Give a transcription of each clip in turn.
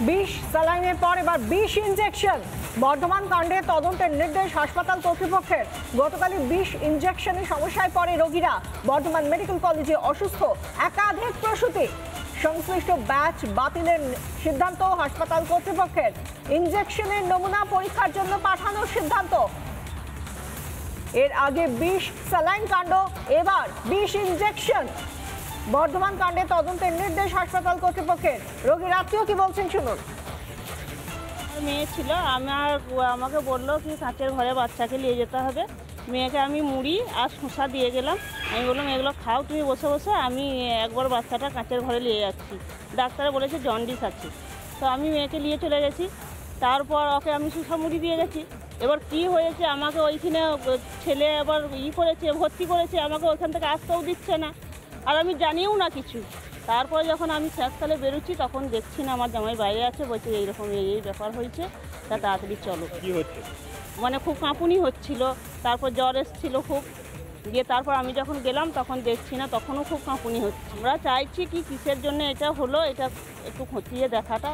২০ স্যালাইনের পর এবার ২০ ইনজেকশন। বর্ধমান কাণ্ডে তদন্তের নির্দেশ হাসপাতাল কর্তৃপক্ষের। গতকালই ২০ ইনজেকশনে সমস্যায় পড়ে রোগীরা। বর্ধমান মেডিকেল কলেজে অসুস্থ একাধিক প্রসূতি। সংশ্লিষ্ট ব্যাচ বাতিলের সিদ্ধান্ত হাসপাতাল কর্তৃপক্ষের। ইনজেকশনের নমুনা পরীক্ষার জন্য পাঠানোর সিদ্ধান্ত। এর আগে ২০ স্যালাইন কাণ্ড, এবার ২০ ইনজেকশন। বর্ধমান কাণ্ডে তদন্তের নির্দেশ হাসপাতাল কর্তৃপক্ষের। রোগীর আত্মীয় কি বলছেন শুনুন। মেয়ে ছিল, আমাকে বললো কি কাঁচের ঘরে বাচ্চাকে নিয়ে যেতে হবে। মেয়েকে আমি মুড়ি আর শসা দিয়ে গেলাম। আমি বললাম এগুলো খাও তুমি বসে বসে, আমি একবার বাচ্চাটা কাঁচের ঘরে নিয়ে যাচ্ছি। ডাক্তারে বলেছে জন্ডিস আছে। তো আমি মেয়েকে নিয়ে চলে গেছি। তারপর ওকে আমি শসা মুড়ি দিয়ে গেছি। এবার কি হয়েছে, আমাকে ওইখানে ছেলে আবার করেছে, ভর্তি করেছে, আমাকে ওইখান থেকে আসতেও দিচ্ছে না, আর আমি জানিও না কিছু। তারপরে যখন আমি শেষকালে বেরোচ্ছি তখন দেখছি না আমার জামাই বাইরে আছে, বলছে এইরকম এই ব্যাপার হয়েছে, তা তাড়াতাড়ি চলো। কি হচ্ছে? মানে খুব কাঁপুনি হচ্ছিল, তারপর জ্বর এসেছিল খুব। দিয়ে তারপর আমি যখন গেলাম তখন দেখছি না, তখনও খুব কাঁপুনি হচ্ছে। আমরা চাইছি কি কিসের জন্য এটা হলো, এটা একটু খতিয়ে দেখাটা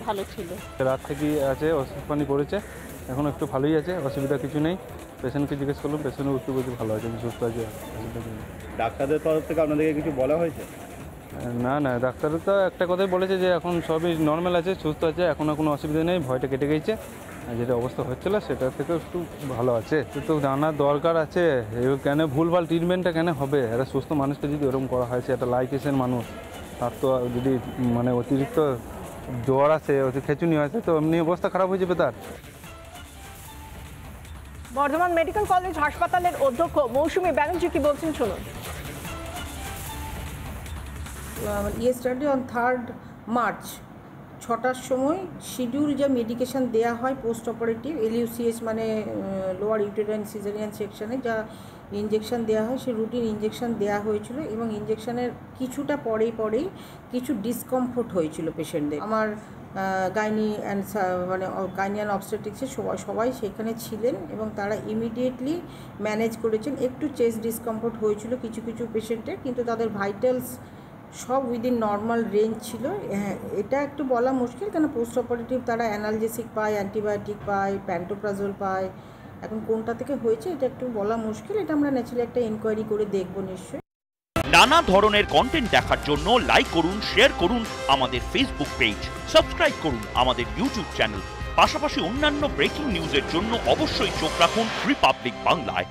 ভালো ছিল। রাত থেকেই আছে, ওষুধ পানি করেছে, এখন একটু ভালোই আছে, অসুবিধা কিছু নেই। পেশেন্টকে জিজ্ঞেস করলাম, পেশেন্টের উত্তর বলছে ভালো আছে, সুস্থ আছে। ডাক্তারদের তরফ থেকে আপনাদেরকে কিছু বলা হয়েছে? না না, ডাক্তার তো একটা কথাই বলেছে যে এখন সবই নর্মাল আছে, সুস্থ আছে, এখন কোনো অসুবিধা নেই, ভয়টা কেটে গেছে। আর যেটা অবস্থা হচ্ছিল সেটা থেকে একটু ভালো আছে। তো জানার দরকার আছে কেন ভুলভাল ট্রিটমেন্টটা কেন হবে। একটা সুস্থ মানুষকে যদি ওরকম করা হয়েছে, একটা লাইকেশন মানুষ, তার তো যদি মানে অতিরিক্ত জ্বর আছে, খেঁচুনি আছে, তো এমনি অবস্থা খারাপ হয়ে যাবে তার। বর্ধমান মেডিকেল কলেজ হাসপাতালের অধ্যক্ষ মৌসুমী ব্যানার্জি কি বলছেন শুনুন। ইয়েস্টারডে অন 3rd মার্চ 6টার সময় শিডিউল যে মেডিকেশন দেয়া হয় পোস্ট অপারেটিভ LUCS মানে লোয়ার ইউটেরাইন সিজারিয়ান সেকশনে যা ইঞ্জেকশন দেওয়া হয়, সেই রুটিন ইঞ্জেকশন দেওয়া হয়েছিল এবং ইঞ্জেকশনের কিছুটা পরেই কিছু ডিসকমফোর্ট হয়েছিল পেশেন্টদের। আমার গাইনি অ্যান্ড মানে গাইনি অ্যান্ড অবস্টেট্রিক্সের সবাই সেখানে ছিলেন এবং তারা ইমিডিয়েটলি ম্যানেজ করেছেন। একটু চেস্ট ডিসকমফোর্ট হয়েছিল কিছু পেশেন্টের, কিন্তু তাদের ভাইটালস সব উইদিন নর্মাল রেঞ্জ ছিল। হ্যাঁ, এটা একটু বলা মুশকিল, কেন পোস্ট অপারেটিভ তারা অ্যানালজেসিক পায়, অ্যান্টিবায়োটিক পায়, প্যান্টোপ্রাজোল পায়। এখন কোনটা থেকে হয়েছে এটা একটু বলা মুশকিল, এটা আমরা ন্যাচারালি একটা এনকোয়ারি করে দেখব নিশ্চয়ই। নানা ধরনের কন্টেন্ট দেখার জন্য লাইক করুন, শেয়ার করুন আমাদের ফেসবুক পেজ, সাবস্ক্রাইব করুন আমাদের ইউটিউব চ্যানেল। পাশাপাশি অন্যান্য ব্রেকিং নিউজের জন্য অবশ্যই চোখ রাখুন রিপাবলিক বাংলায়।